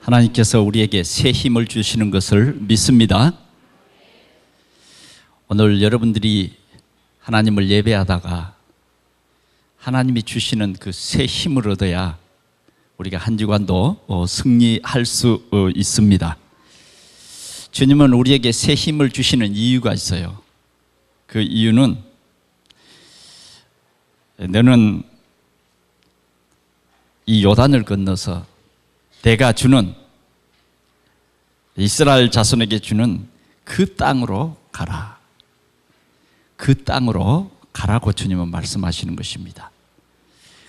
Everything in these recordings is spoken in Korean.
하나님께서 우리에게 새 힘을 주시는 것을 믿습니다. 오늘 여러분들이 하나님을 예배하다가 하나님이 주시는 그 새 힘을 얻어야 우리가 한 주간도 승리할 수 있습니다. 주님은 우리에게 새 힘을 주시는 이유가 있어요. 그 이유는 너는 이 요단을 건너서 내가 주는 이스라엘 자손에게 주는 그 땅으로 가라. 그 땅으로 가라고 주님은 말씀하시는 것입니다.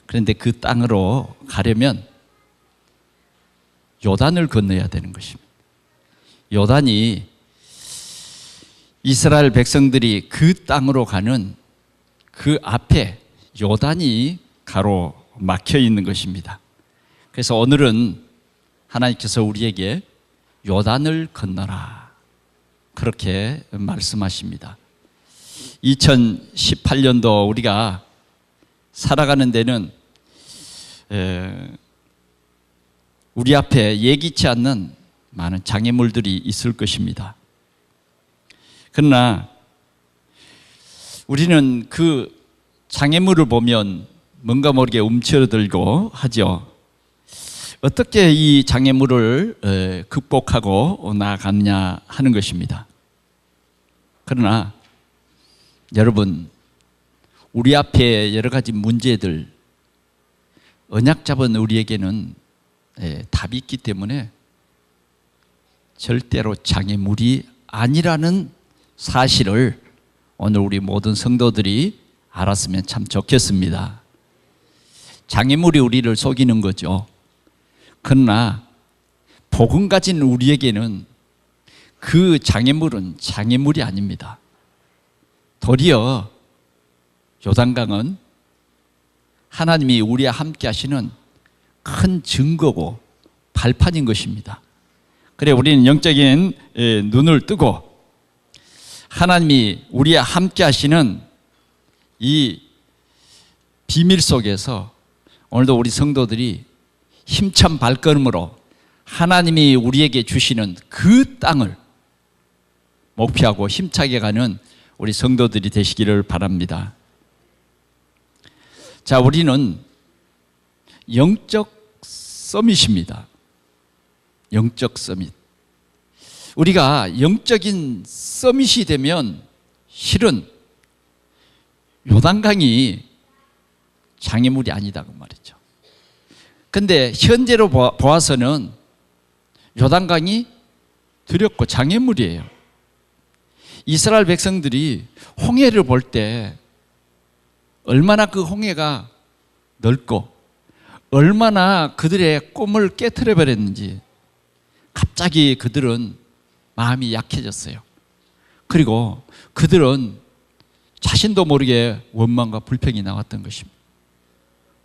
그런데 그 땅으로 가려면 요단을 건너야 되는 것입니다. 요단이 이스라엘 백성들이 그 땅으로 가는 그 앞에 요단이 가로막혀 있는 것입니다. 그래서 오늘은 하나님께서 우리에게 요단을 건너라 그렇게 말씀하십니다. 2018년도 우리가 살아가는 데는 우리 앞에 예기치 않는 많은 장애물들이 있을 것입니다. 그러나 우리는 그 장애물을 보면 뭔가 모르게 움츠러들고 하죠. 어떻게 이 장애물을 극복하고 나아가느냐 하는 것입니다. 그러나 여러분, 우리 앞에 여러 가지 문제들, 언약 잡은 우리에게는 답이 있기 때문에 절대로 장애물이 아니라는 사실을 오늘 우리 모든 성도들이 알았으면 참 좋겠습니다. 장애물이 우리를 속이는 거죠. 그러나 복음 가진 우리에게는 그 장애물은 장애물이 아닙니다. 도리어 요단강은 하나님이 우리와 함께 하시는 큰 증거고 발판인 것입니다. 그래 우리는 영적인 눈을 뜨고 하나님이 우리와 함께 하시는 이 비밀 속에서 오늘도 우리 성도들이 힘찬 발걸음으로 하나님이 우리에게 주시는 그 땅을 목표하고 힘차게 가는 우리 성도들이 되시기를 바랍니다. 자, 우리는 영적 서밋입니다. 영적 서밋. 우리가 영적인 서밋이 되면 실은 요단강이 장애물이 아니다 그 말이죠. 근데 현재로 보아서는 요단강이 두렵고 장애물이에요. 이스라엘 백성들이 홍해를 볼 때 얼마나 그 홍해가 넓고 얼마나 그들의 꿈을 깨트려 버렸는지 갑자기 그들은 마음이 약해졌어요. 그리고 그들은 자신도 모르게 원망과 불평이 나왔던 것입니다.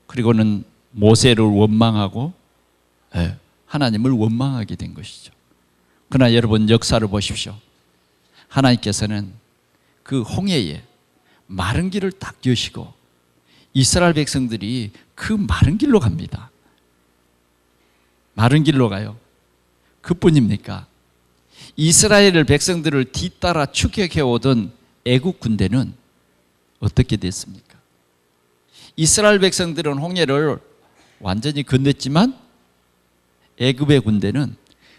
그리고는 모세를 원망하고 하나님을 원망하게 된 것이죠. 그러나 여러분 역사를 보십시오. 하나님께서는 그 홍해에 마른 길을 딱 여시고 이스라엘 백성들이 그 마른 길로 갑니다. 마른 길로 가요. 그뿐입니까? 이스라엘 백성들을 뒤따라 추격해 오던 애국 군대는 어떻게 됐습니까? 이스라엘 백성들은 홍해를 완전히 건넜지만 애굽의 군대는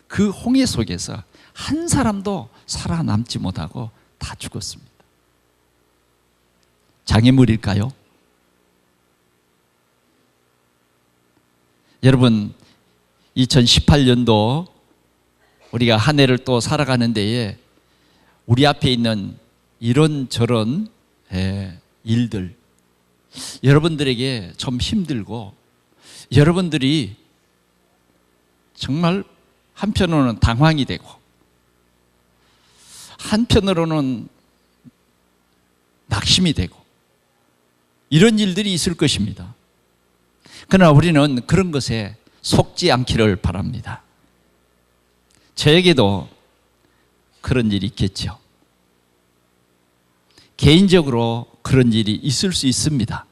그 홍해 속에서 한 사람도 살아남지 못하고 다 죽었습니다. 장애물일까요? 여러분, 2018년도 우리가 한 해를 또 살아가는 데에 우리 앞에 있는 이런저런 일들, 여러분들에게 좀 힘들고 여러분들이 정말 한편으로는 당황이 되고 한편으로는 낙심이 되고 이런 일들이 있을 것입니다. 그러나 우리는 그런 것에 속지 않기를 바랍니다. 저에게도 그런 일이 있겠죠. 개인적으로 그런 일이 있을 수 있습니다.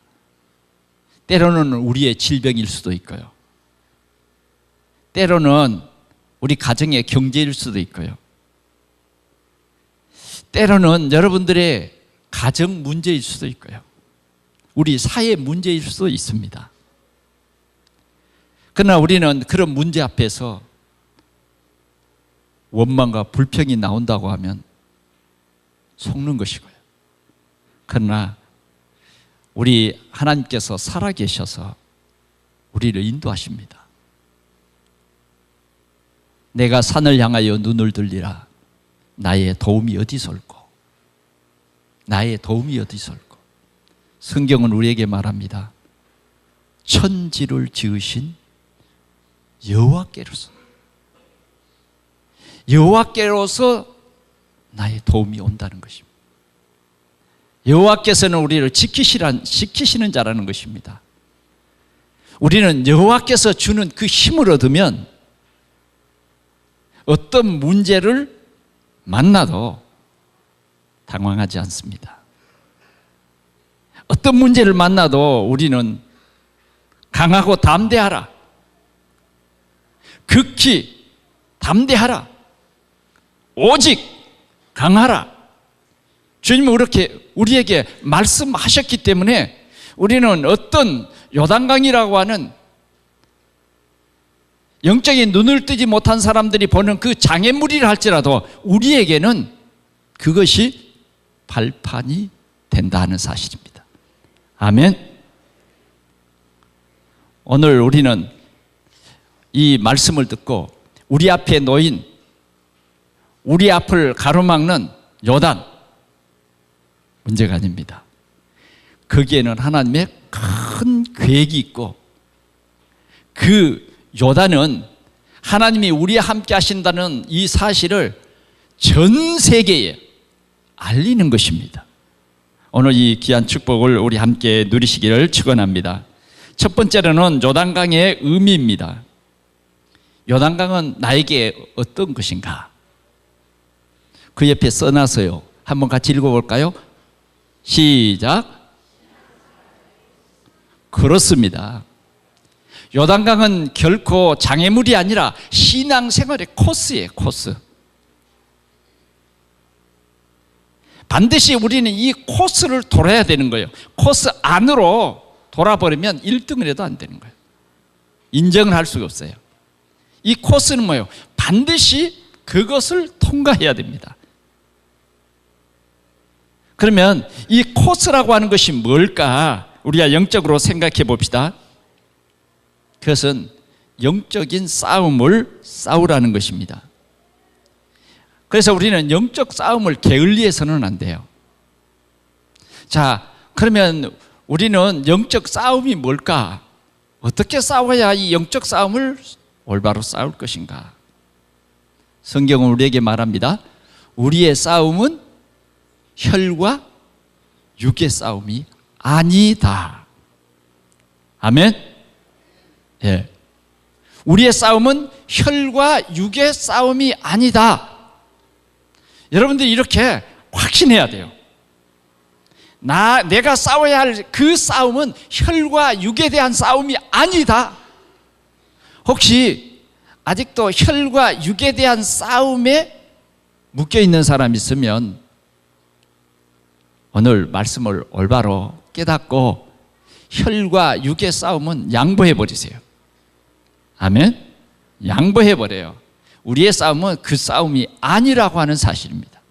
때로는 우리의 질병일 수도 있고요. 때로는 우리 가정의 경제일 수도 있고요. 때로는 여러분들의 가정 문제일 수도 있고요. 우리 사회 문제일 수도 있습니다. 그러나 우리는 그런 문제 앞에서 원망과 불평이 나온다고 하면 속는 것이고요. 그러나 우리 하나님께서 살아계셔서 우리를 인도하십니다. 내가 산을 향하여 눈을 들리라. 나의 도움이 어디서 올꼬? 나의 도움이 어디서 올꼬? 성경은 우리에게 말합니다. 천지를 지으신 여호와께로서 나의 도움이 온다는 것입니다. 여호와께서는 우리를 지키시는 자라는 것입니다. 우리는 여호와께서 주는 그 힘을 얻으면 어떤 문제를 만나도 당황하지 않습니다. 어떤 문제를 만나도 우리는 강하고 담대하라. 극히 담대하라. 오직 강하라. 주님은 그렇게 우리에게 말씀하셨기 때문에 우리는 어떤 요단강이라고 하는 영적인 눈을 뜨지 못한 사람들이 보는 그 장애물이라 할지라도 우리에게는 그것이 발판이 된다 하는 사실입니다. 아멘. 오늘 우리는 이 말씀을 듣고 우리 앞에 놓인, 우리 앞을 가로막는 요단, 문제가 아닙니다. 거기에는 하나님의 큰 계획이 있고 그 요단은 하나님이 우리와 함께 하신다는 이 사실을 전 세계에 알리는 것입니다. 오늘 이 귀한 축복을 우리 함께 누리시기를 축원합니다. 첫 번째로는 요단강의 의미입니다. 요단강은 나에게 어떤 것인가? 그 옆에 써놔서요. 한번 같이 읽어볼까요? 시작. 그렇습니다. 요단강은 결코 장애물이 아니라 신앙생활의 코스예요. 코스. 반드시 우리는 이 코스를 돌아야 되는 거예요. 코스 안으로 돌아버리면 1등을 해도 안 되는 거예요. 인정을 할 수가 없어요. 이 코스는 뭐예요? 반드시 그것을 통과해야 됩니다. 그러면 이 코스라고 하는 것이 뭘까? 우리가 영적으로 생각해 봅시다. 그것은 영적인 싸움을 싸우라는 것입니다. 그래서 우리는 영적 싸움을 게을리해서는 안 돼요. 자, 그러면 우리는 영적 싸움이 뭘까? 어떻게 싸워야 이 영적 싸움을 올바로 싸울 것인가? 성경은 우리에게 말합니다. 우리의 싸움은 혈과 육의 싸움이 아니다. 아멘? 예. 우리의 싸움은 혈과 육의 싸움이 아니다. 여러분들이 이렇게 확신해야 돼요. 내가 싸워야 할 그 싸움은 혈과 육에 대한 싸움이 아니다. 혹시 아직도 혈과 육에 대한 싸움에 묶여 있는 사람 있으면 오늘 말씀을 올바로 깨닫고 혈과 육의 싸움은 양보해 버리세요. 아멘? 양보해 버려요. 우리의 싸움은 그 싸움이 아니라고 하는 사실입니다.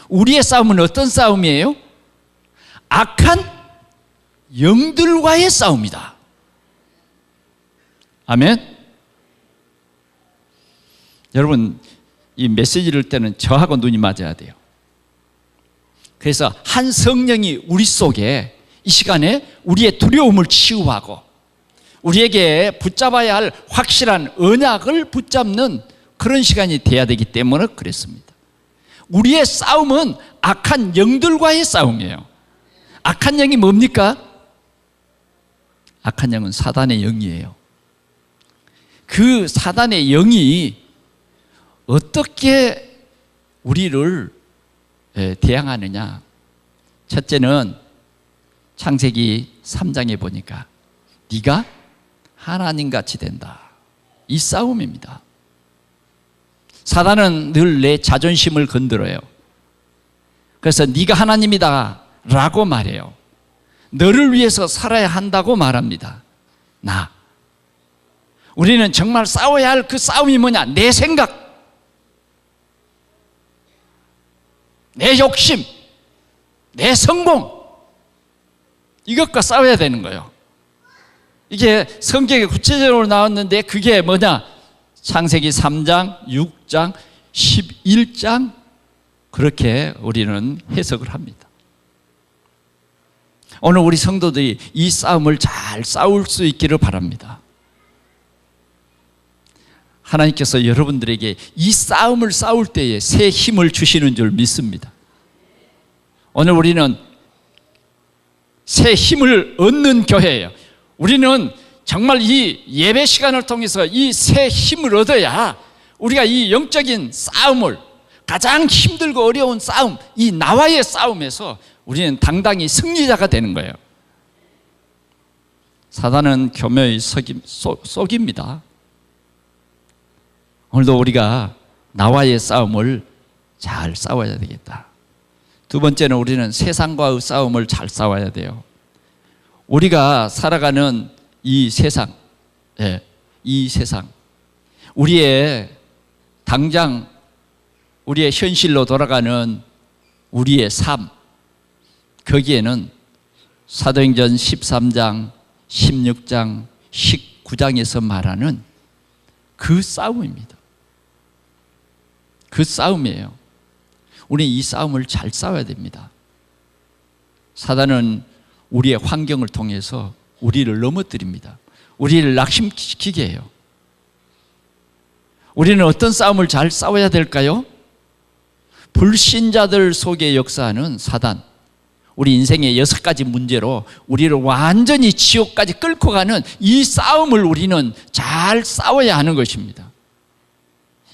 우리의 싸움은 어떤 싸움이에요? 악한 영들과의 싸움이다. 아멘? 여러분, 이 메시지를 때는 저하고 눈이 맞아야 돼요. 그래서 한 성령이 우리 속에 이 시간에 우리의 두려움을 치유하고 우리에게 붙잡아야 할 확실한 언약을 붙잡는 그런 시간이 돼야 되기 때문에 그랬습니다. 우리의 싸움은 악한 영들과의 싸움이에요. 악한 영이 뭡니까? 악한 영은 사단의 영이에요. 그 사단의 영이 어떻게 우리를 대항하느냐? 첫째는 창세기 3장에 보니까 네가 하나님같이 된다. 이 싸움입니다. 사단은 늘 내 자존심을 건드려요. 그래서 네가 하나님이다 라고 말해요. 너를 위해서 살아야 한다고 말합니다. 우리는 정말 싸워야 할 그 싸움이 뭐냐? 내 생각, 내 욕심, 내 성공, 이것과 싸워야 되는 거예요. 이게 성경에 구체적으로 나왔는데 그게 뭐냐? 창세기 3장, 6장, 11장 그렇게 우리는 해석을 합니다. 오늘 우리 성도들이 이 싸움을 잘 싸울 수 있기를 바랍니다. 하나님께서 여러분들에게 이 싸움을 싸울 때에 새 힘을 주시는 줄 믿습니다. 오늘 우리는 새 힘을 얻는 교회예요. 우리는 정말 이 예배 시간을 통해서 이 새 힘을 얻어야 우리가 이 영적인 싸움을, 가장 힘들고 어려운 싸움, 이 나와의 싸움에서 우리는 당당히 승리자가 되는 거예요. 사단은 교묘히 속입니다. 오늘도 우리가 나와의 싸움을 잘 싸워야 되겠다. 두 번째는 우리는 세상과의 싸움을 잘 싸워야 돼요. 우리가 살아가는 이 세상, 이 세상, 우리의 당장 우리의 현실로 돌아가는 우리의 삶, 거기에는 사도행전 13장, 16장, 19장에서 말하는 그 싸움입니다. 그 싸움이에요. 우리는 이 싸움을 잘 싸워야 됩니다. 사단은 우리의 환경을 통해서 우리를 넘어뜨립니다. 우리를 낙심시키게 해요. 우리는 어떤 싸움을 잘 싸워야 될까요? 불신자들 속에 역사하는 사단, 우리 인생의 6가지 문제로 우리를 완전히 지옥까지 끌고 가는 이 싸움을 우리는 잘 싸워야 하는 것입니다.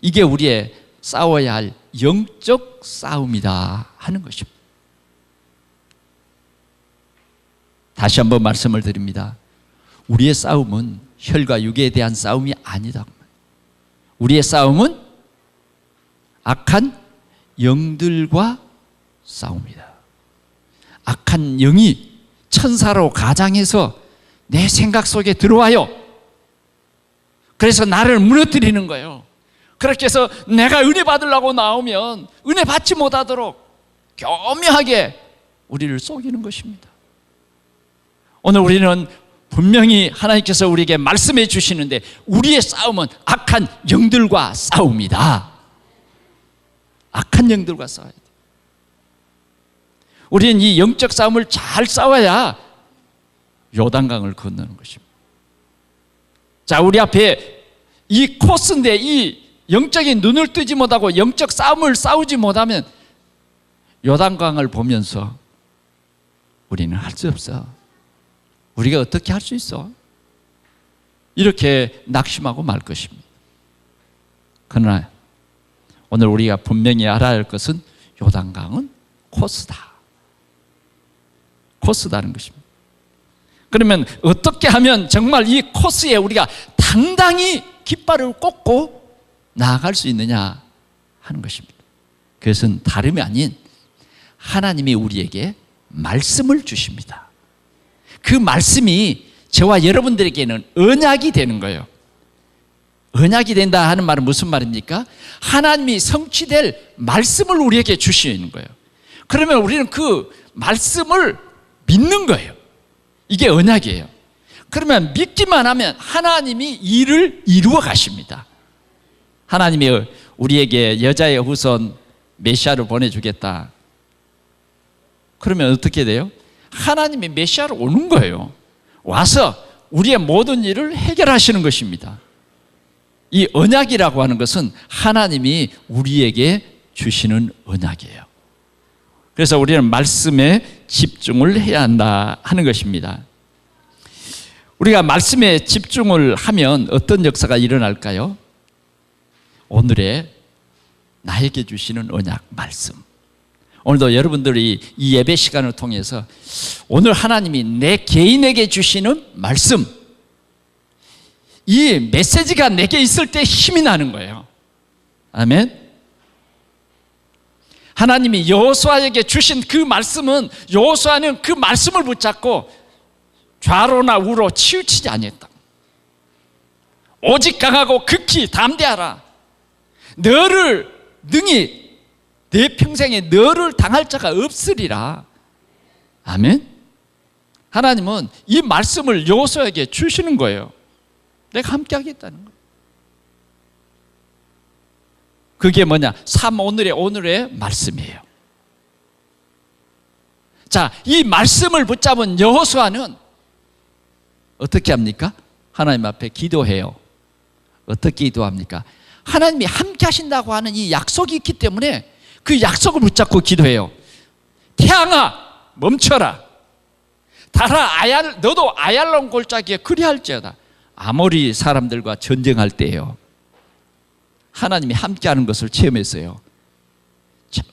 이게 우리의 싸워야 할 영적 싸움이다 하는 것입니다. 다시 한번 말씀을 드립니다. 우리의 싸움은 혈과 육에 대한 싸움이 아니다. 우리의 싸움은 악한 영들과 싸웁니다. 악한 영이 천사로 가장해서 내 생각 속에 들어와요. 그래서 나를 무너뜨리는 거예요. 그렇게 해서 내가 은혜 받으려고 나오면 은혜 받지 못하도록 교묘하게 우리를 속이는 것입니다. 오늘 우리는 분명히 하나님께서 우리에게 말씀해 주시는데 우리의 싸움은 악한 영들과 싸움이다. 악한 영들과 싸워야 돼. 우리는 이 영적 싸움을 잘 싸워야 요단강을 건너는 것입니다. 자, 우리 앞에 이 코스인데 이 영적인 눈을 뜨지 못하고 영적 싸움을 싸우지 못하면 요단강을 보면서 우리는 할 수 없어. 우리가 어떻게 할 수 있어? 이렇게 낙심하고 말 것입니다. 그러나 오늘 우리가 분명히 알아야 할 것은 요단강은 코스다. 코스다는 것입니다. 그러면 어떻게 하면 정말 이 코스에 우리가 당당히 깃발을 꽂고 나아갈 수 있느냐 하는 것입니다. 그것은 다름이 아닌 하나님이 우리에게 말씀을 주십니다. 그 말씀이 저와 여러분들에게는 언약이 되는 거예요. 언약이 된다 하는 말은 무슨 말입니까? 하나님이 성취될 말씀을 우리에게 주시는 거예요. 그러면 우리는 그 말씀을 믿는 거예요. 이게 언약이에요. 그러면 믿기만 하면 하나님이 일을 이루어 가십니다. 하나님이 우리에게 여자의 후손 메시아를 보내주겠다. 그러면 어떻게 돼요? 하나님이 메시아로 오는 거예요. 와서 우리의 모든 일을 해결하시는 것입니다. 이 언약이라고 하는 것은 하나님이 우리에게 주시는 언약이에요. 그래서 우리는 말씀에 집중을 해야 한다 하는 것입니다. 우리가 말씀에 집중을 하면 어떤 역사가 일어날까요? 오늘의 나에게 주시는 언약 말씀. 오늘도 여러분들이 이 예배 시간을 통해서 오늘 하나님이 내 개인에게 주시는 말씀, 이 메시지가 내게 있을 때 힘이 나는 거예요. 아멘. 하나님이 여호수아에게 주신 그 말씀은 여호수아는 그 말씀을 붙잡고 좌로나 우로 치우치지 아니했다. 오직 강하고 극히 담대하라. 너를 능히 내 평생에 너를 당할 자가 없으리라. 아멘. 하나님은 이 말씀을 여호수아에게 주시는 거예요. 내가 함께 하겠다는 거예요. 그게 뭐냐? 오늘의 말씀이에요. 자, 이 말씀을 붙잡은 여호수아는 어떻게 합니까? 하나님 앞에 기도해요. 어떻게 기도합니까? 하나님이 함께 하신다고 하는 이 약속이 있기 때문에 그 약속을 붙잡고 기도해요. 태양아 멈춰라. 달아 너도 아얄론 골짜기에 그리할지어다. 아모리 사람들과 전쟁할 때예요. 하나님이 함께하는 것을 체험했어요.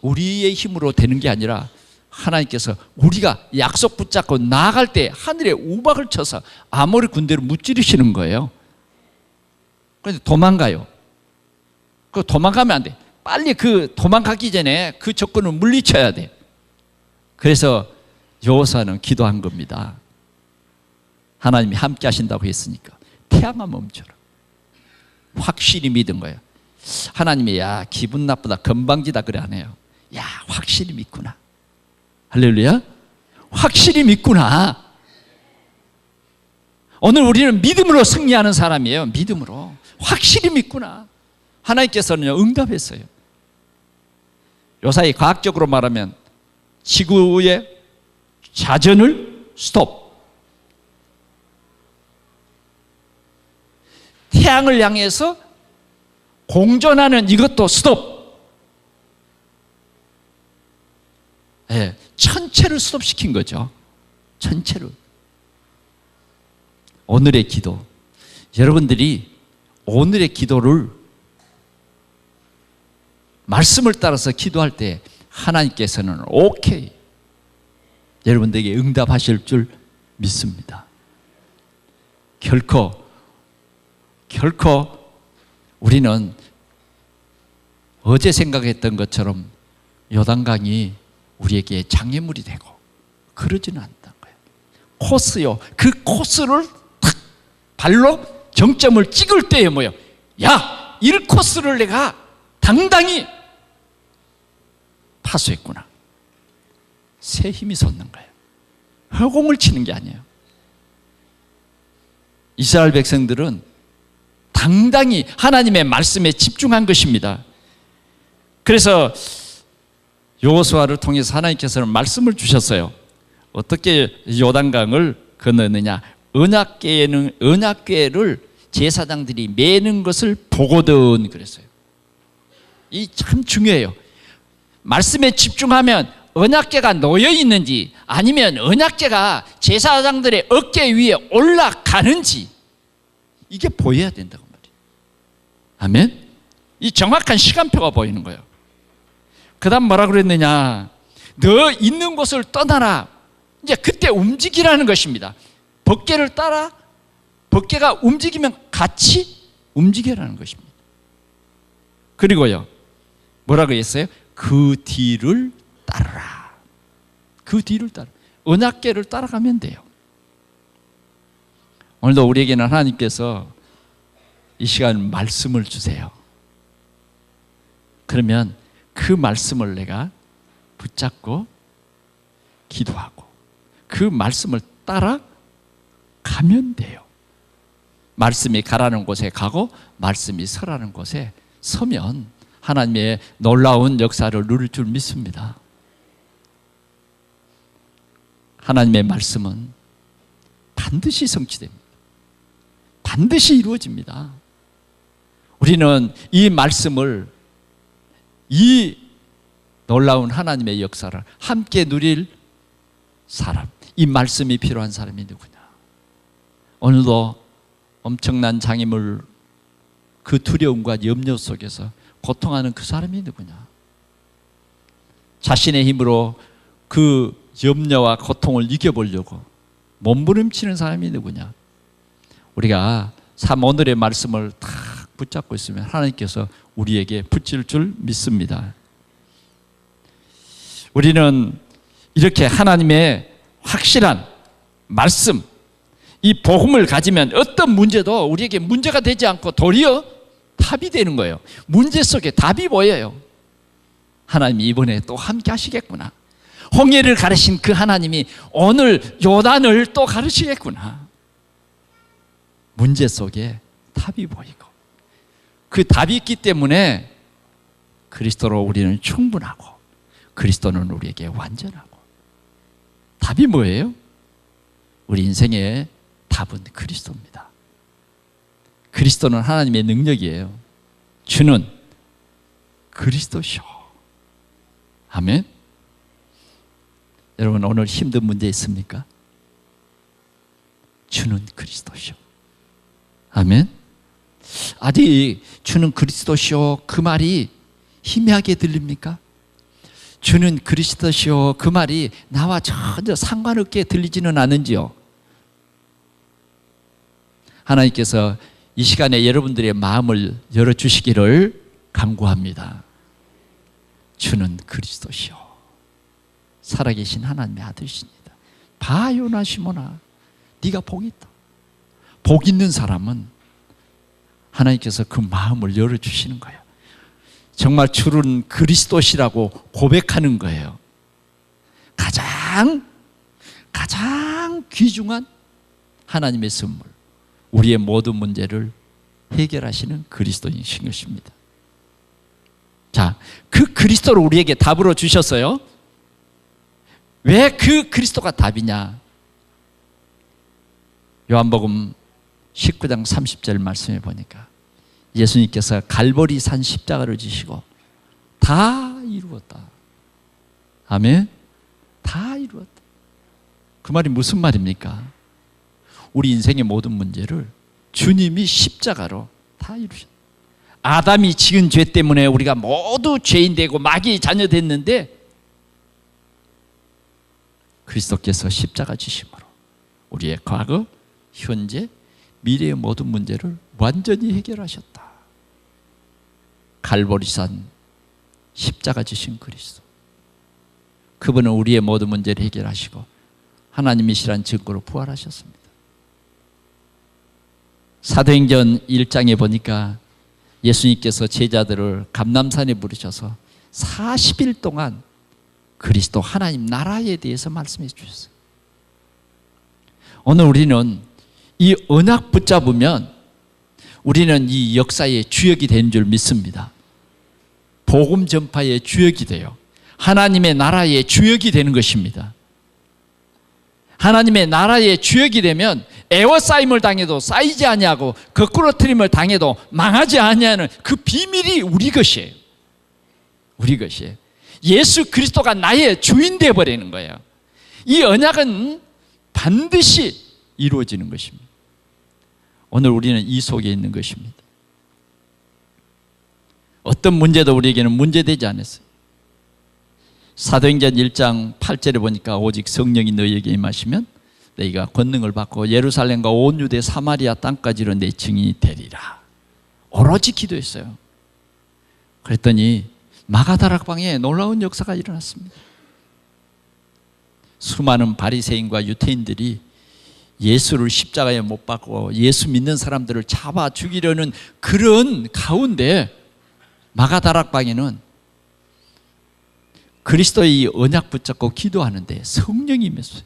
우리의 힘으로 되는 게 아니라 하나님께서 우리가 약속 붙잡고 나아갈 때 하늘에 우박을 쳐서 아모리 군대를 무찌르시는 거예요. 그런데 도망가요. 그 도망가면 안 돼. 빨리 그 도망가기 전에 그 적군을 물리쳐야 돼. 그래서 여호수아는 기도한 겁니다. 하나님이 함께 하신다고 했으니까 태양아 멈춰라. 확실히 믿은 거예요. 하나님이 야 기분 나쁘다 건방지다 그래 안 해요. 야 확실히 믿구나. 할렐루야. 확실히 믿구나. 오늘 우리는 믿음으로 승리하는 사람이에요. 믿음으로 확실히 믿구나. 하나님께서는요 응답했어요. 요사이 과학적으로 말하면 지구의 자전을 스톱, 태양을 향해서 공전하는 이것도 스톱. 네, 전체를 스톱시킨 거죠. 전체를. 오늘의 기도, 여러분들이 오늘의 기도를 말씀을 따라서 기도할 때 하나님께서는 오케이 여러분들에게 응답하실 줄 믿습니다. 결코 우리는 어제 생각했던 것처럼 요단강이 우리에게 장애물이 되고 그러지는 않다는 거예요. 코스요. 그 코스를 탁 발로 정점을 찍을 때에 뭐예요? 야, 이 코스를 내가 당당히 파수했구나. 새 힘이 솟는 거예요. 허공을 치는 게 아니에요. 이스라엘 백성들은 당당히 하나님의 말씀에 집중한 것입니다. 그래서 여호수아를 통해서 하나님께서는 말씀을 주셨어요. 어떻게 요단강을 건너느냐? 언약궤를 제사장들이 매는 것을 보거든 그랬어요. 이 참 중요해요. 말씀에 집중하면 언약궤가 놓여 있는지 아니면 언약궤가 제사장들의 어깨 위에 올라가는지 이게 보여야 된다고 말이에요. 아멘. 이 정확한 시간표가 보이는 거예요. 그다음 뭐라 그랬느냐? 너 있는 곳을 떠나라. 이제 그때 움직이라는 것입니다. 법궤를 따라 법궤가 움직이면 같이 움직여라는 것입니다. 그리고요 뭐라고 했어요? 그 뒤를 따르라. 그 뒤를 따라. 언약궤를 따라가면 돼요. 오늘도 우리에게는 하나님께서 이 시간 말씀을 주세요. 그러면 그 말씀을 내가 붙잡고 기도하고 그 말씀을 따라가면 돼요. 말씀이 가라는 곳에 가고 말씀이 서라는 곳에 서면 하나님의 놀라운 역사를 누릴 줄 믿습니다. 하나님의 말씀은 반드시 성취됩니다. 반드시 이루어집니다. 우리는 이 말씀을 이 놀라운 하나님의 역사를 함께 누릴 사람, 이 말씀이 필요한 사람이 누구냐? 오늘도 엄청난 장애물 그 두려움과 염려 속에서 고통하는 그 사람이 누구냐? 자신의 힘으로 그 염려와 고통을 이겨보려고 몸부림치는 사람이 누구냐? 우리가 오늘의 말씀을 딱 붙잡고 있으면 하나님께서 우리에게 붙일 줄 믿습니다. 우리는 이렇게 하나님의 확실한 말씀, 이 복음을 가지면 어떤 문제도 우리에게 문제가 되지 않고 도리어 답이 되는 거예요. 문제 속에 답이 보여요. 하나님이 이번에 또 함께 하시겠구나. 홍해를 가르신 그 하나님이 오늘 요단을 또 가르치겠구나. 문제 속에 답이 보이고, 그 답이 있기 때문에 그리스도로 우리는 충분하고 그리스도는 우리에게 완전하고. 답이 뭐예요? 우리 인생의 답은 그리스도입니다. 그리스도는 하나님의 능력이에요. 주는 그리스도시오. 아멘. 여러분, 오늘 힘든 문제 있습니까? 주는 그리스도시오. 아멘. 아직 주는 그리스도시오 그 말이 희미하게 들립니까? 주는 그리스도시오 그 말이 나와 전혀 상관없게 들리지는 않은지요? 하나님께서 이 시간에 여러분들의 마음을 열어주시기를 간구합니다. 주는 그리스도시오. 살아계신 하나님의 아들이십니다. 봐 요나 시몬아, 네가 복이 있다. 복 있는 사람은 하나님께서 그 마음을 열어주시는 거예요. 정말 주는 그리스도시라고 고백하는 거예요. 가장 귀중한 하나님의 선물, 우리의 모든 문제를 해결하시는 그리스도이신 것입니다. 자, 그 그리스도를 우리에게 답으로 주셨어요. 왜 그 그리스도가 답이냐? 요한복음 19장 30절 말씀에 보니까 예수님께서 갈보리 산 십자가를 지시고 다 이루었다. 아멘. 다 이루었다. 그 말이 무슨 말입니까? 우리 인생의 모든 문제를 주님이 십자가로 다 이루셨다. 아담이 지은 죄 때문에 우리가 모두 죄인 되고 마귀의 자녀 됐는데 그리스도께서 십자가 지심으로 우리의 과거, 현재, 미래의 모든 문제를 완전히 해결하셨다. 갈보리산 십자가 지신 그리스도, 그분은 우리의 모든 문제를 해결하시고 하나님이시란 증거로 부활하셨습니다. 사도행전 1장에 보니까 예수님께서 제자들을 감람산에 부르셔서 40일 동안 그리스도 하나님 나라에 대해서 말씀해 주셨어요. 오늘 우리는 이 언약 붙잡으면 우리는 이 역사의 주역이 되는 줄 믿습니다. 복음 전파의 주역이 돼요. 하나님의 나라의 주역이 되는 것입니다. 하나님의 나라의 주역이 되면 애워싸임을 당해도 쌓이지 아니하고 거꾸로 트림을 당해도 망하지 아니하는 그 비밀이 우리 것이에요. 우리 것이에요. 예수 그리스도가 나의 주인 되어버리는 거예요. 이 언약은 반드시 이루어지는 것입니다. 오늘 우리는 이 속에 있는 것입니다. 어떤 문제도 우리에게는 문제되지 않았어요. 사도행전 1장 8절에 보니까 오직 성령이 너희에게 임하시면 너희가 권능을 받고 예루살렘과 온 유대 사마리아 땅까지로 내 증인이 되리라. 오로지 기도했어요. 그랬더니 마가다락방에 놀라운 역사가 일어났습니다. 수많은 바리새인과 유태인들이 예수를 십자가에 못 박고 예수 믿는 사람들을 잡아 죽이려는 그런 가운데 마가다락방에는 그리스도의 언약 붙잡고 기도하는데 성령이 임했어요.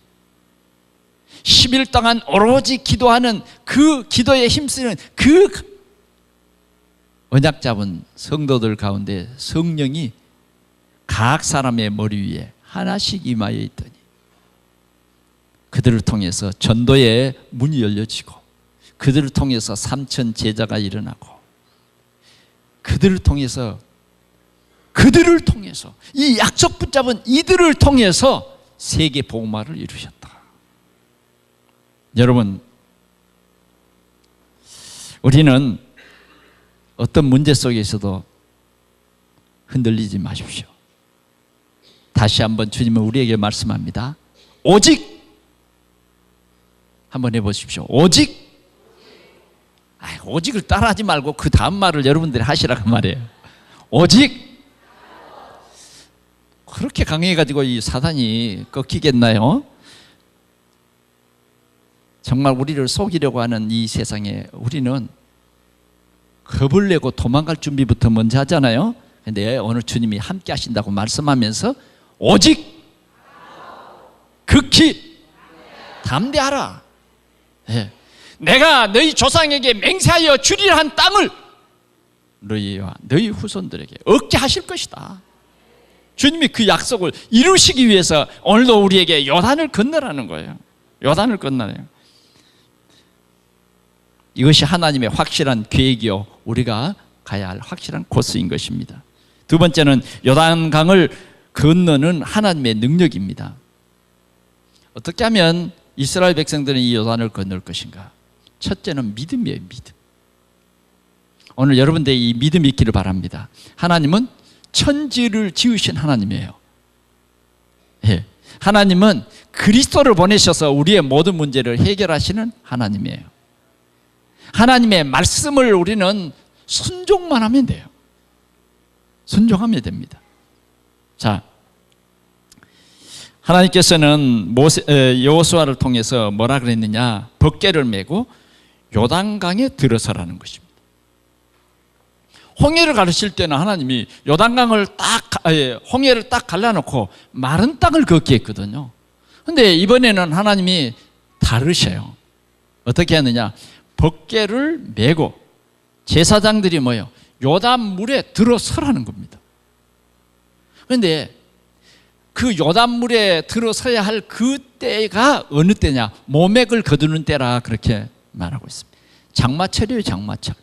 10일 동안 오로지 기도하는 그 기도에 힘쓰는 그 언약 잡은 성도들 가운데 성령이 각 사람의 머리 위에 하나씩 임하여 있더니 그들을 통해서 전도의 문이 열려지고 그들을 통해서 3천 제자가 일어나고 그들을 통해서 이 약속 붙잡은 이들을 통해서 세계 복음화를 이루셨다. 여러분, 우리는 어떤 문제 속에서도 흔들리지 마십시오. 다시 한번 주님은 우리에게 말씀합니다. 오직 한번 해보십시오. 오직. 아이고, 오직을 따라하지 말고 그 다음 말을 여러분들이 하시라고 말이에요. 오직. 그렇게 강해가지고 이 사단이 꺾이겠나요? 정말 우리를 속이려고 하는 이 세상에 우리는 겁을 내고 도망갈 준비부터 먼저 하잖아요. 근데 오늘 주님이 함께 하신다고 말씀하면서 오직 극히 담대하라. 네. 내가 너희 조상에게 맹세하여 주리라 한 땅을 너희와 너희 후손들에게 얻게 하실 것이다. 주님이 그 약속을 이루시기 위해서 오늘도 우리에게 요단을 건너라는 거예요. 요단을 건너요. 이것이 하나님의 확실한 계획이요, 우리가 가야 할 확실한 코스인 것입니다. 두 번째는 요단강을 건너는 하나님의 능력입니다. 어떻게 하면 이스라엘 백성들은 이 요단을 건널 것인가? 첫째는 믿음이에요. 믿음. 오늘 여러분들의 이 믿음이 있기를 바랍니다. 하나님은 천지를 지으신 하나님이에요. 예. 하나님은 그리스도를 보내셔서 우리의 모든 문제를 해결하시는 하나님이에요. 하나님의 말씀을 우리는 순종만 하면 돼요. 순종하면 됩니다. 자, 하나님께서는 여호수아를 통해서 뭐라 그랬느냐? 법궤를 메고 요단강에 들어서라는 것입니다. 홍해를 가르칠 때는 하나님이 요단강을 홍해를 딱 갈라놓고 마른 땅을 걷게 했거든요. 그런데 이번에는 하나님이 다르셔요. 어떻게 하느냐? 법궤를 메고 제사장들이 뭐예요? 요단 물에 들어서라는 겁니다. 그런데 그 요단 물에 들어서야 할 그 때가 어느 때냐? 모맥을 거두는 때라 그렇게 말하고 있습니다. 장마철이에요. 장마철.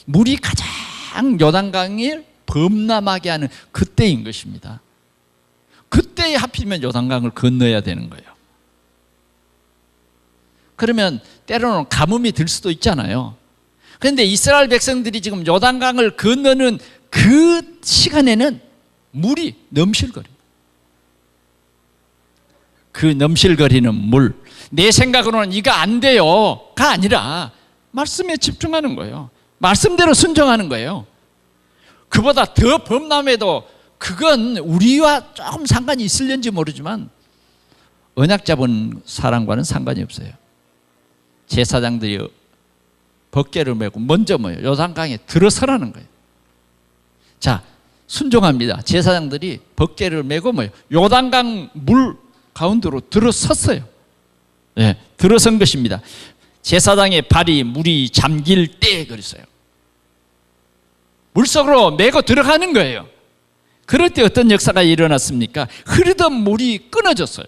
물이 가장 요단강을 범람하게 하는 그때인 것입니다. 그때에 하필이면 요단강을 건너야 되는 거예요. 그러면 때로는 가뭄이 들 수도 있잖아요. 그런데 이스라엘 백성들이 지금 요단강을 건너는 그 시간에는 물이 넘실거려요. 그 넘실거리는 물, 내 생각으로는 이거 안 돼요가 아니라 말씀에 집중하는 거예요. 말씀대로 순종하는 거예요. 그보다 더 범람해도 그건 우리와 조금 상관이 있을는지 모르지만 언약 잡은 사람과는 상관이 없어요. 제사장들이 법궤를 메고 먼저 뭐예요? 요단강에 들어서라는 거예요. 자, 순종합니다. 제사장들이 법궤를 메고 뭐예요? 요단강 물 가운데로 들어섰어요. 네, 들어선 것입니다. 제사장의 발이 물이 잠길 때 그랬어요. 물속으로 메고 들어가는 거예요. 그럴 때 어떤 역사가 일어났습니까? 흐르던 물이 끊어졌어요.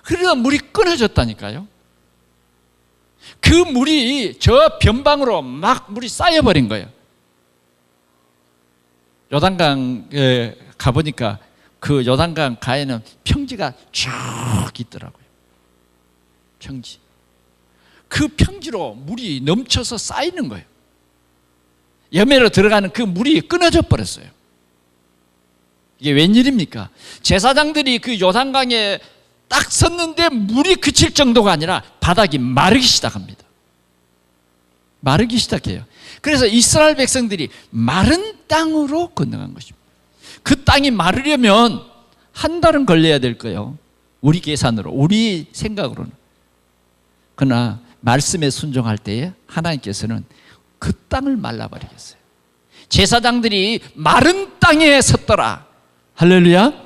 흐르던 물이 끊어졌다니까요. 그 물이 저 변방으로 막 물이 쌓여버린 거예요. 요단강에 가보니까 그 요단강 가에는 평지가 쭉 있더라고요. 평지. 그 평지로 물이 넘쳐서 쌓이는 거예요. 여매로 들어가는 그 물이 끊어져 버렸어요. 이게 웬일입니까? 제사장들이 그 요단강에 딱 섰는데 물이 그칠 정도가 아니라 바닥이 마르기 시작합니다. 마르기 시작해요. 그래서 이스라엘 백성들이 마른 땅으로 건너간 것입니다. 그 땅이 마르려면 한 달은 걸려야 될 거예요. 우리 계산으로, 우리 생각으로는. 그러나 말씀에 순종할 때에 하나님께서는 그 땅을 말라버리겠어요. 제사장들이 마른 땅에 섰더라. 할렐루야.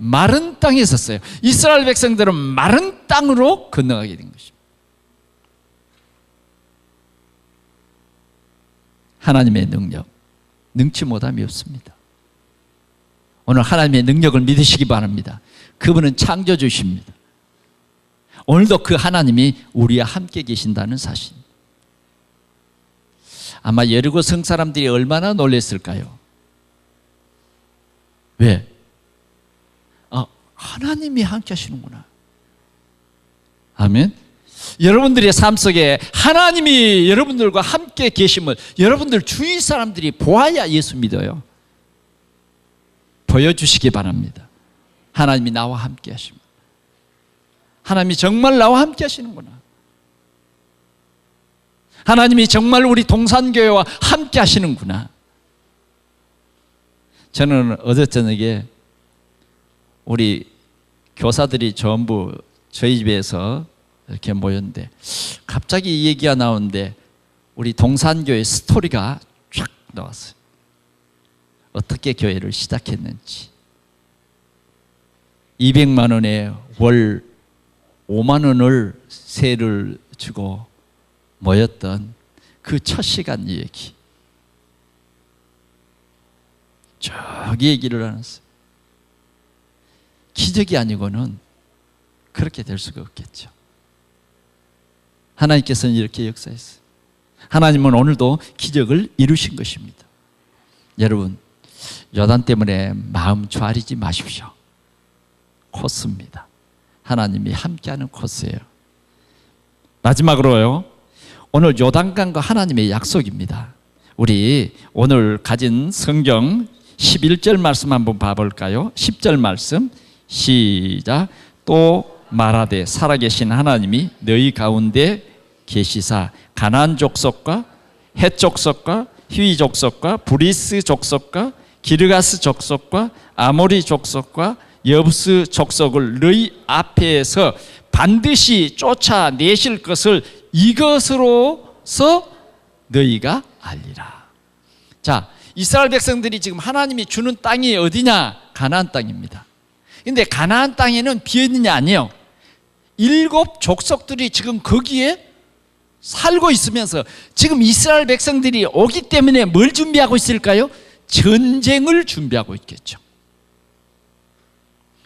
마른 땅에 섰어요. 이스라엘 백성들은 마른 땅으로 건너가게 된 것입니다. 하나님의 능력, 능치 못함이 없습니다. 오늘 하나님의 능력을 믿으시기 바랍니다. 그분은 창조주십니다. 오늘도 그 하나님이 우리와 함께 계신다는 사실. 아마 여리고 성 사람들이 얼마나 놀랐을까요? 왜? 하나님이 함께 하시는구나. 아멘. 여러분들의 삶 속에 하나님이 여러분들과 함께 계심을 여러분들 주위 사람들이 보아야 예수 믿어요. 보여주시기 바랍니다. 하나님이 나와 함께 하십니다. 하나님이 정말 나와 함께 하시는구나. 하나님이 정말 우리 동산교회와 함께 하시는구나. 저는 어제 저녁에 우리 교사들이 전부 저희 집에서 이렇게 모였는데 갑자기 이 얘기가 나오는데 우리 동산교회 스토리가 쫙 나왔어요. 어떻게 교회를 시작했는지. 200만 원에 월 5만 원을 세를 주고 모였던 그 첫 시간 얘기. 저기 얘기를 나눴어요. 기적이 아니고는 그렇게 될 수가 없겠죠. 하나님께서는 이렇게 역사했어요. 하나님은 오늘도 기적을 이루신 것입니다. 여러분, 요단 때문에 마음 졸이지 마십시오. 코스입니다. 하나님이 함께하는 코스예요. 마지막으로요, 오늘 요단강과 하나님의 약속입니다. 우리 오늘 가진 성경 11절 말씀 한번 봐볼까요? 10절 말씀 시작. 또 말하되 살아계신 하나님이 너희 가운데 계시사 가나안 족속과 헷 족속과 히위 족속과 브리스 족속과 기르가스 족속과 아모리 족속과 여부스 족속을 너희 앞에서 반드시 쫓아내실 것을 이것으로서 너희가 알리라. 자, 이스라엘 백성들이 지금 하나님이 주는 땅이 어디냐? 가나안 땅입니다. 근데 가나안 땅에는 비어있는 게 아니에요. 7 족속들이 지금 거기에 살고 있으면서 지금 이스라엘 백성들이 오기 때문에 뭘 준비하고 있을까요? 전쟁을 준비하고 있겠죠.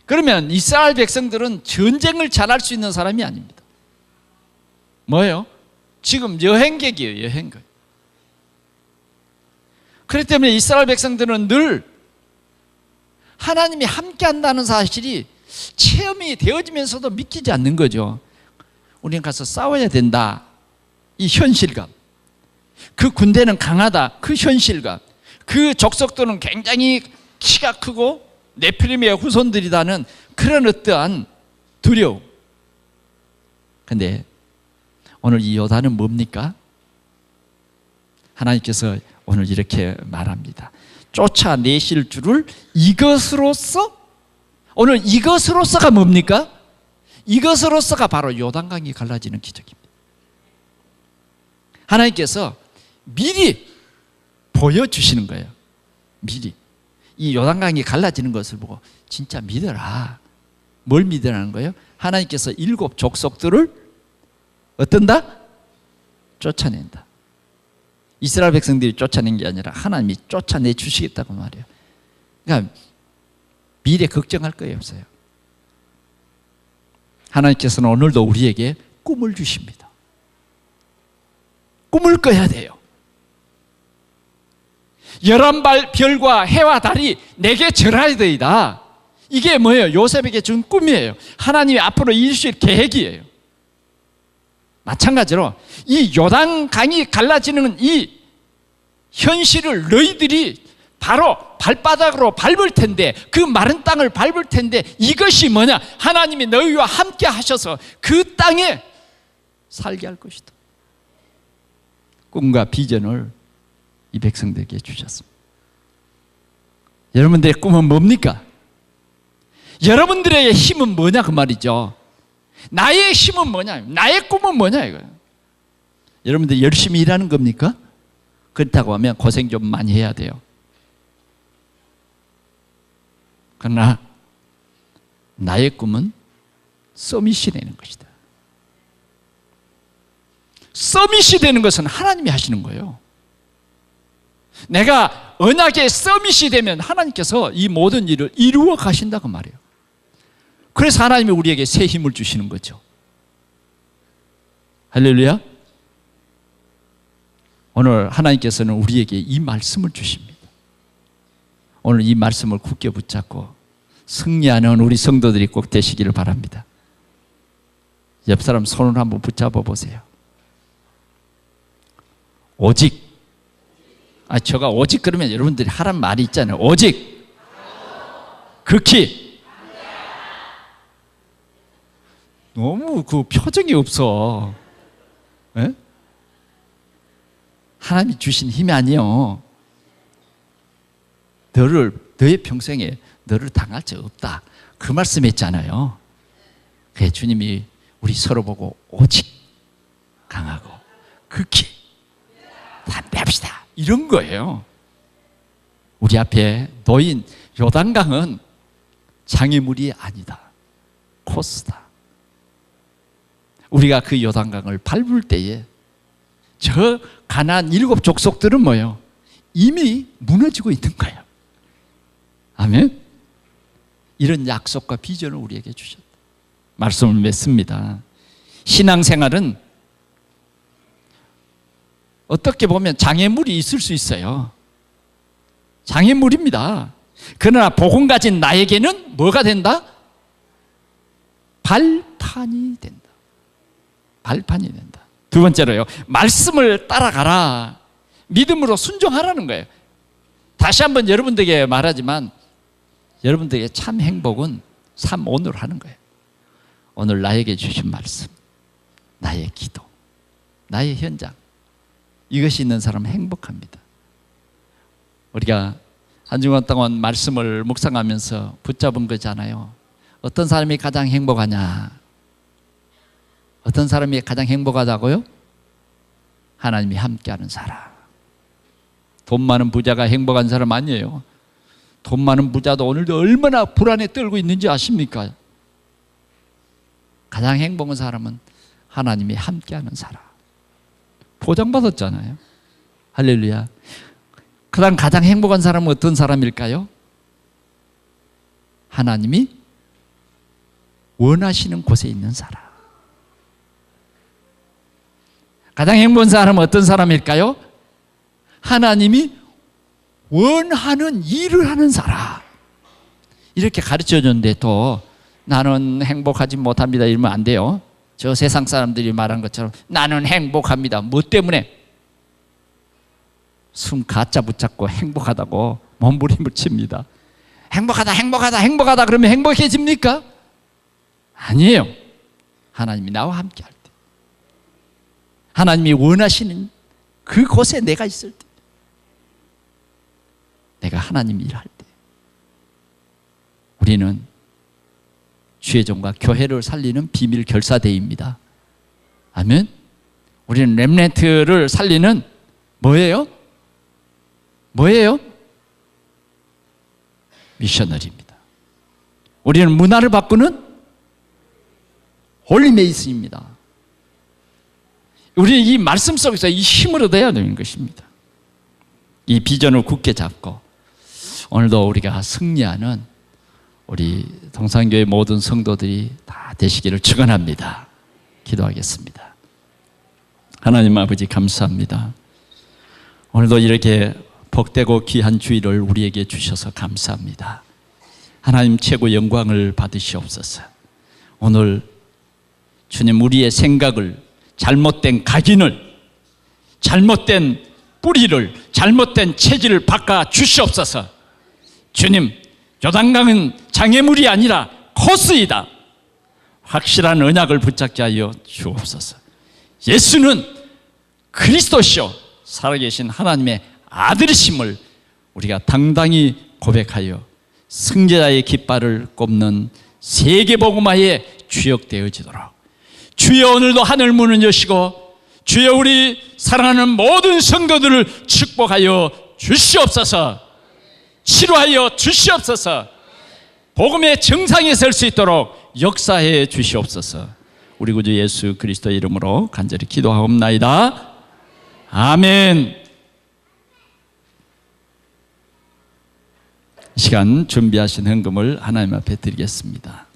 그러면 이스라엘 백성들은 전쟁을 잘할 수 있는 사람이 아닙니다. 뭐예요? 지금 여행객이에요. 여행객. 그렇기 때문에 이스라엘 백성들은 늘 하나님이 함께 한다는 사실이 체험이 되어지면서도 믿기지 않는 거죠. 우리는 가서 싸워야 된다, 이 현실감. 그 군대는 강하다, 그 현실감. 그 족속들은 굉장히 키가 크고 네피림의 후손들이라는 그런 어떠한 두려움. 그런데 오늘 이 요단은 뭡니까? 하나님께서 오늘 이렇게 말합니다. 쫓아내실 줄을 이것으로써, 오늘 이것으로써가 뭡니까? 이것으로써가 바로 요단강이 갈라지는 기적입니다. 하나님께서 미리 보여주시는 거예요. 미리. 이 요단강이 갈라지는 것을 보고 진짜 믿어라. 뭘 믿으라는 거예요? 하나님께서 7 족속들을 어떤다? 쫓아낸다. 이스라엘 백성들이 쫓아낸 게 아니라 하나님이 쫓아내 주시겠다고 말이에요. 그러니까 미래 걱정할 거예요 없어요. 하나님께서는 오늘도 우리에게 꿈을 주십니다. 꿈을 꿔야 돼요. 11발 별과 해와 달이 내게 절하리이다. 이게 뭐예요? 요셉에게 준 꿈이에요. 하나님이 앞으로 이루실 계획이에요. 마찬가지로 이 요단강이 갈라지는 이 현실을 너희들이 바로 발바닥으로 밟을 텐데, 그 마른 땅을 밟을 텐데, 이것이 뭐냐? 하나님이 너희와 함께 하셔서 그 땅에 살게 할 것이다. 꿈과 비전을 이 백성들에게 주셨습니다. 여러분들의 꿈은 뭡니까? 여러분들의 힘은 뭐냐 그 말이죠. 나의 힘은 뭐냐, 나의 꿈은 뭐냐 이거예요. 여러분들 열심히 일하는 겁니까? 그렇다고 하면 고생 좀 많이 해야 돼요. 그러나 나의 꿈은 서밋이 되는 것이다. 서밋이 되는 것은 하나님이 하시는 거예요. 내가 언약의 서밋이 되면 하나님께서 이 모든 일을 이루어 가신다고 말해요. 그래서 하나님이 우리에게 새 힘을 주시는 거죠. 할렐루야. 오늘 하나님께서는 우리에게 이 말씀을 주십니다. 오늘 이 말씀을 굳게 붙잡고 승리하는 우리 성도들이 꼭 되시기를 바랍니다. 옆 사람 손을 한번 붙잡아 보세요. 오직, 제가 오직 그러면 여러분들이 하란 말이 있잖아요. 오직, 극히. 너무 그 표정이 없어. 에? 하나님이 주신 힘이 아니요. 너의 평생에 너를 당할 적 없다. 그 말씀했잖아요. 그래 주님이 우리 서로 보고 오직 강하고 극히 담대합시다. 이런 거예요. 우리 앞에 놓인 요단강은 장애물이 아니다. 코스다. 우리가 그 요단강을 밟을 때에 저 가나안 7 족속들은 뭐예요? 이미 무너지고 있는 거예요. 아멘. 이런 약속과 비전을 우리에게 주셨다. 말씀을 맺습니다. 신앙생활은 어떻게 보면 장애물이 있을 수 있어요. 장애물입니다. 그러나 복음 가진 나에게는 뭐가 된다? 발판이 된다. 발판이 된다. 두 번째로요, 말씀을 따라가라. 믿음으로 순종하라는 거예요. 다시 한번 여러분들에게 말하지만 여러분들에게 참 행복은 3오늘 하는 거예요. 오늘 나에게 주신 말씀, 나의 기도, 나의 현장, 이것이 있는 사람은 행복합니다. 우리가 한 주간 동안 말씀을 묵상하면서 붙잡은 거잖아요. 어떤 사람이 가장 행복하냐? 어떤 사람이 가장 행복하다고요? 하나님이 함께하는 사람. 돈 많은 부자가 행복한 사람 아니에요. 돈 많은 부자도 오늘도 얼마나 불안에 떨고 있는지 아십니까? 가장 행복한 사람은 하나님이 함께하는 사람. 보장받았잖아요. 할렐루야. 그다음 가장 행복한 사람은 어떤 사람일까요? 하나님이 원하시는 곳에 있는 사람. 가장 행복한 사람은 어떤 사람일까요? 하나님이 원하는 일을 하는 사람. 이렇게 가르쳐 줬는데 또 나는 행복하지 못합니다 이러면 안 돼요. 저 세상 사람들이 말한 것처럼 나는 행복합니다. 뭐 때문에? 숨 가짜 붙잡고 행복하다고 몸부림을 칩니다. 행복하다 행복하다 행복하다 그러면 행복해집니까? 아니에요. 하나님이 나와 함께 할 때, 하나님이 원하시는 그곳에 내가 있을 때, 내가 하나님 일할 때, 우리는 주의 종과 교회를 살리는 비밀 결사대입니다. 아멘. 우리는 렘넌트를 살리는 뭐예요? 뭐예요? 미셔너리입니다. 우리는 문화를 바꾸는 홀리메이슨입니다. 우리는 이 말씀 속에서 이 힘을 얻어야 되는 것입니다. 이 비전을 굳게 잡고 오늘도 우리가 승리하는 우리 동산교회 모든 성도들이 다 되시기를 축원합니다. 기도하겠습니다. 하나님 아버지 감사합니다. 오늘도 이렇게 복되고 귀한 주일을 우리에게 주셔서 감사합니다. 하나님 최고 영광을 받으시옵소서. 오늘 주님 우리의 생각을, 잘못된 각인을, 잘못된 뿌리를, 잘못된 체질을 바꿔 주시옵소서. 주님, 요단강은 장애물이 아니라 코스이다. 확실한 언약을 붙잡게 하여 주옵소서. 예수는 그리스도시요 살아계신 하나님의 아들이심을 우리가 당당히 고백하여 승자의 깃발을 꼽는 세계복음화의 주역되어지도록 주여 오늘도 하늘 문을 여시고 주여 우리 사랑하는 모든 성도들을 축복하여 주시옵소서. 치료하여 주시옵소서. 복음의 정상에 설 수 있도록 역사해 주시옵소서. 우리 구주 예수 그리스도의 이름으로 간절히 기도하옵나이다. 아멘. 이 시간 준비하신 헌금을 하나님 앞에 드리겠습니다.